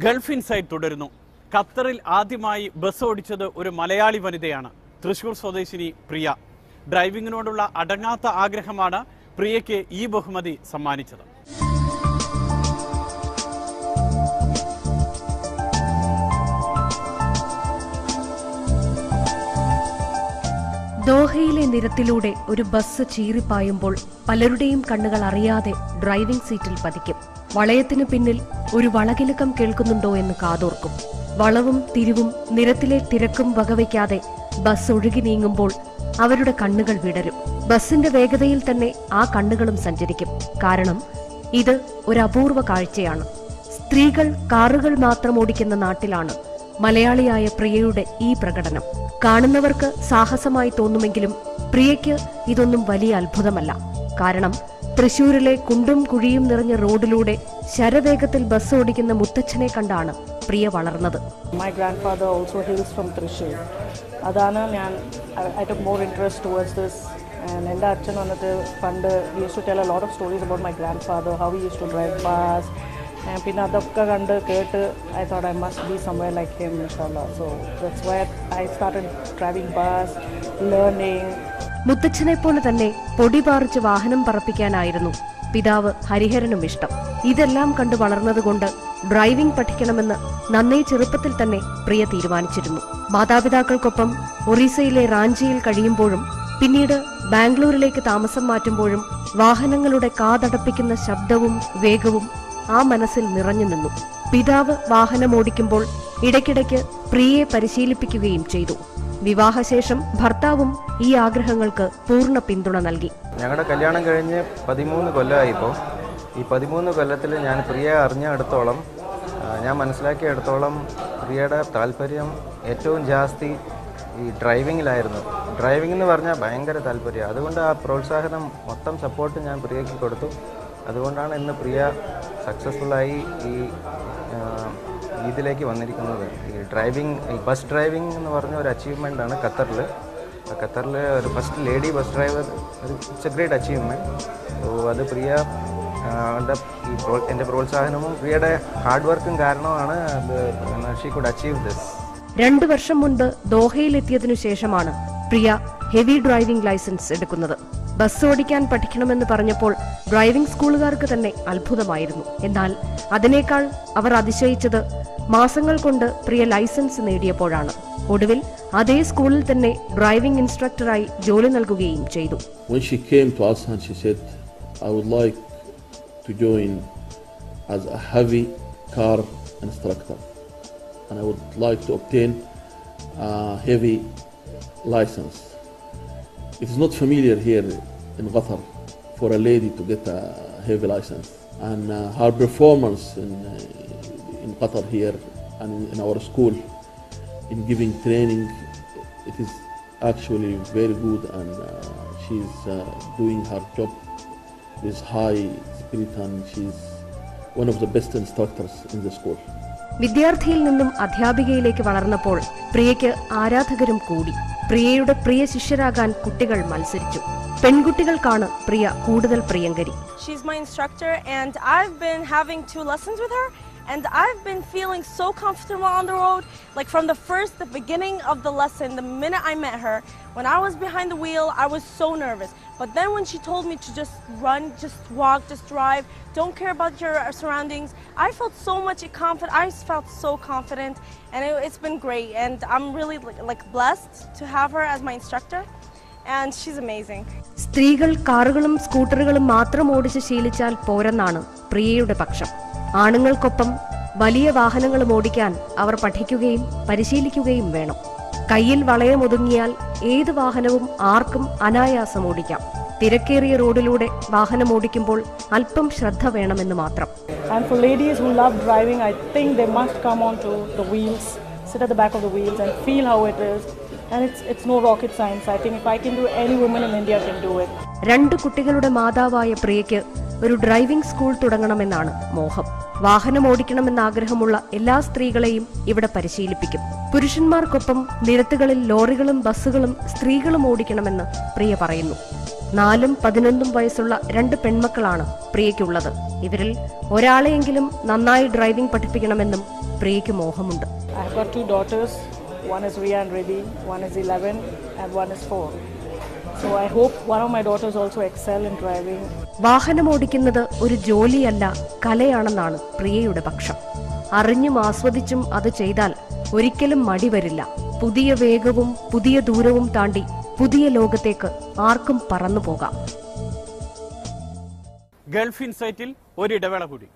Gulf inside തുടരുന്നു. ഖത്തറിൽ ആദ്യമായി ബസ് ഓടിച്ചത് ഒരു മലയാളി വനിതയാണ്. തൃശൂർ സ്വദേശിനി പ്രിയ. ഡ്രൈവിങ്ങിനോടുള്ള അടങ്ങാത്ത ആഗ്രഹമാണ് പ്രിയയ്ക്ക് ഈ ബഹുമതി സമ്മാനിച്ചത്. ദോഹയിലെ നിരത്തിലൂടെ ഒരു ബസ് ചീറിപ്പായുമ്പോൾ പലരുടെയും കണ്ണുകൾ അറിയാതെ ഡ്രൈവിംഗ് സീറ്റിൽ പതിക്കും. വളയത്തിന് പിന്നിൽ ഒരു വളകിലുക്കം കേൾക്കുന്നുണ്ടോ എന്ന് കാതോർക്കും. വളവും തിരിവും നിരത്തിലെ തിരക്കും വകവയ്ക്കാതെ ബസ് ഒഴുകി നീങ്ങുമ്പോൾ അവരുടെ കണ്ണുകൾ വിടരും. ബസിന്റെ വേഗതയിൽ തന്നെ ആ കണ്ണുകളും സഞ്ചരിക്കും. കാരണം ഇത് ഒരു അപൂർവ കാഴ്ചയാണ്. സ്ത്രീകൾ കാറുകൾ മാത്രം ഓടിക്കുന്ന നാട്ടിലാണ് മലയാളിയായ പ്രിയയുടെ ഈ പ്രകടനം. കാണുന്നവർക്ക് സാഹസമായി തോന്നുമെങ്കിലും പ്രിയയ്ക്ക് ഇതൊന്നും വലിയ അത്ഭുതമല്ല. കാരണം തൃശൂരിലെ കുണ്ടും കുഴിയും നിറഞ്ഞ റോഡിലൂടെ ശരവേഗത്തിൽ ബസ് ഓടിക്കുന്ന മുത്തച്ഛനെ കണ്ടാണ് പ്രിയ വളർന്നത്. My grandfather also hails from Thrissur. അതാണ് I took more interest towards this. And എൻ്റെ അച്ഛൻ വന്നിട്ട് പണ്ട് he used to tell a lot of stories about my grandfather, how he used to drive fast. And പിന്നെ അതൊക്കെ കണ്ട് കേട്ട് I thought I must be somewhere like him, inshallah. So that's why I started driving bus, learning. മുത്തച്ഛനെ പോലെ തന്നെ പൊടി പാറിച്ച് വാഹനം പറപ്പിക്കാനായിരുന്നു പിതാവ് ഹരിഹരനും ഇഷ്ടം. ഇതെല്ലാം കണ്ടു വളർന്നതുകൊണ്ട് ഡ്രൈവിംഗ് പഠിക്കണമെന്ന് നന്നേ ചെറുപ്പത്തിൽ തന്നെ പ്രിയ തീരുമാനിച്ചിരുന്നു. മാതാപിതാക്കൾക്കൊപ്പം ഒറീസയിലെ റാഞ്ചിയിൽ കഴിയുമ്പോഴും പിന്നീട് ബാംഗ്ലൂരിലേക്ക് താമസം മാറ്റുമ്പോഴും വാഹനങ്ങളുടെ കാതടപ്പിക്കുന്ന ശബ്ദവും വേഗവും ആ മനസ്സിൽ നിറഞ്ഞു നിന്നു. പിതാവ് വാഹനമോടിക്കുമ്പോൾ ഇടയ്ക്കിടയ്ക്ക് പ്രിയയെ പരിശീലിപ്പിക്കുകയും ചെയ്തു. വിവാഹശേഷം ഭർത്താവും ഈ ആഗ്രഹങ്ങൾക്ക് പൂർണ്ണ പിന്തുണ നൽകി. ഞങ്ങളുടെ കല്യാണം കഴിഞ്ഞ് 13 കൊല്ലമായിപ്പോൾ. ഈ 13 കൊല്ലത്തിൽ ഞാൻ പ്രിയയെ അറിഞ്ഞിടത്തോളം, ഞാൻ മനസ്സിലാക്കിയിടത്തോളം പ്രിയയുടെ താല്പര്യം ഏറ്റവും ജാസ്തി ഈ ഡ്രൈവിങ്ങിലായിരുന്നു. ഡ്രൈവിംഗ് എന്ന് പറഞ്ഞാൽ ഭയങ്കര താല്പര്യം. അതുകൊണ്ട് ആ പ്രോത്സാഹനം മൊത്തം സപ്പോർട്ട് ഞാൻ പ്രിയയ്ക്ക് കൊടുത്തു. അതുകൊണ്ടാണ് ഇന്ന് പ്രിയ സക്സസ്ഫുള്ളായി ഈ ഇതിലേക്ക് വന്നിരിക്കുന്നത്. ഈ ബസ് ഡ്രൈവിംഗ് എന്ന് പറഞ്ഞ ഒരു അച്ചീവ്മെൻ്റ് ആണ് ഖത്തറിൽ ഒരു first lady bus driver. It's A great achievement. So അത് പ്രിയ എൻ്റെ പ്രോത്സാഹനവും പ്രിയയുടെ ഹാർഡ് വർക്കും കാരണമാണ് ഷീ കുഡ് അച്ചീവ് ദിസ്. 2 വർഷം മുൻപ് ദോഹയിലെത്തിയതിനു ശേഷമാണ് പ്രിയ ഹെവി ഡ്രൈവിംഗ് ലൈസൻസ് എടുക്കുന്നത്. ബസ് ഓടിക്കാൻ പഠിക്കണമെന്ന് പറഞ്ഞപ്പോൾ ഡ്രൈവിംഗ് സ്കൂളുകാർക്ക് തന്നെ അത്ഭുതമായിരുന്നു. എന്നാൽ അതിനേക്കാൾ അവർ അതിശയിച്ചത് മാസങ്ങൾ കൊണ്ട് പ്രിയ ലൈസൻസ് നേടിയപ്പോഴാണ്. ഒടുവിൽ അതേ സ്കൂളിൽ തന്നെ ഡ്രൈവിംഗ് ഇൻസ്ട്രക്ടറായി ജോലി നൽകുകയും ചെയ്തു. When she came to us and she said, I would like to join as a heavy car instructor and I would like to obtain a heavy license. It is not familiar here in Qatar for a lady to get a heavy license, and her performance in Qatar here and in our school in giving training, it is actually very good, and she is doing her job with high spirit, and she is one of the best instructors in the school. വിദ്യാർത്ഥിയിൽ നിന്നും അധ്യാപികയിലേക്ക് വളർന്നപ്പോൾ പ്രിയയ്ക്ക് ആരാധകരും കൂടി. പ്രിയയുടെ പ്രിയ ശിഷ്യരാകാൻ കുട്ടികൾ മത്സരിച്ചു. പെൺകുട്ടികൾക്കാണ് പ്രിയ കൂടുതൽ പ്രിയങ്കരി. She's my instructor and I've been having 2 lessons with her and I've been feeling so comfortable on the road. Like from the beginning of the lesson, the minute I met her, when I was behind the wheel, I was so nervous. But then when she told me to just run, just walk, just drive, don't care about your surroundings, I felt so much confident. I felt so confident and it's been great. And I'm really like blessed to have her as my instructor. And she's amazing. സ്ത്രീകൾ കാറുകളും സ്കൂട്ടറുകളും മാത്രം ഓടിച്ച് ശീലിച്ചാൽ പോരെന്നാണ് പ്രിയയുടെ പക്ഷം. ആണുങ്ങൾക്കൊപ്പം വലിയ വാഹനങ്ങളും ഓടിക്കാൻ അവർ പഠിക്കുകയും പരിശീലിക്കുകയും വേണം. കയ്യിൽ വളയമൊതുങ്ങിയാൽ ഏത് വാഹനവും ആർക്കും അനായാസം ഓടിക്കാം. തിരക്കേറിയ റോഡിലൂടെ വാഹനം ഓടിക്കുമ്പോൾ അല്പം ശ്രദ്ധ വേണമെന്ന് മാത്രം. And for ladies who love driving, I think they must come onto the wheels, sit at the back of the wheels and feel how it is. And it's no rocket science. I think if I can do it, any woman in India can do it. 2 കുട്ടികളുടെ മാതാവായ പ്രിയയ്ക്ക് ഒരു driving school തുടങ്ങണമെന്നാണ് മോഹം. വാഹനം ഓടിക്കണമെന്ന ആഗ്രഹമുള്ള എല്ലാ സ്ത്രീകളെയും ഇവിടെ പരിശീലിപ്പിക്കും. പുരുഷന്മാർക്കൊപ്പം നിരത്തുകളിൽ ലോറികളും ബസ്സുകളും സ്ത്രീകളും ഓടിക്കണമെന്ന് പ്രിയ പറയുന്നു. 4ഉം 11ഉം വയസ്സുള്ള 2 പെൺമക്കളാണ് പ്രിയയ്ക്കുള്ളത്. ഇവരിൽ ഒരാളെയെങ്കിലും നന്നായി driving പഠിപ്പിക്കണമെന്നും പ്രിയയ്ക്ക് മോഹമുണ്ട്. I have got 2 daughters. One is Ria and Riddhi, one is 11 and one is 4. So I hope one of my daughters also excel in driving. വാഹനമോടിക്കുന്നത് ഒരു ജോലിയല്ല, കലയാണെന്നാണ് പ്രിയയുടെ പക്ഷം. അറിഞ്ഞും ആസ്വദിച്ചും അത് ചെയ്താൽ ഒരിക്കലും മടി വരില്ല. പുതിയ വേഗവും പുതിയ ദൂരവും താണ്ടി പുതിയ ലോകത്തേക്ക് ആർക്കും പറന്നു പോകാം. ഗൾഫ് ഇൻസൈറ്റിൽ ഒരിടവേള കൂടി.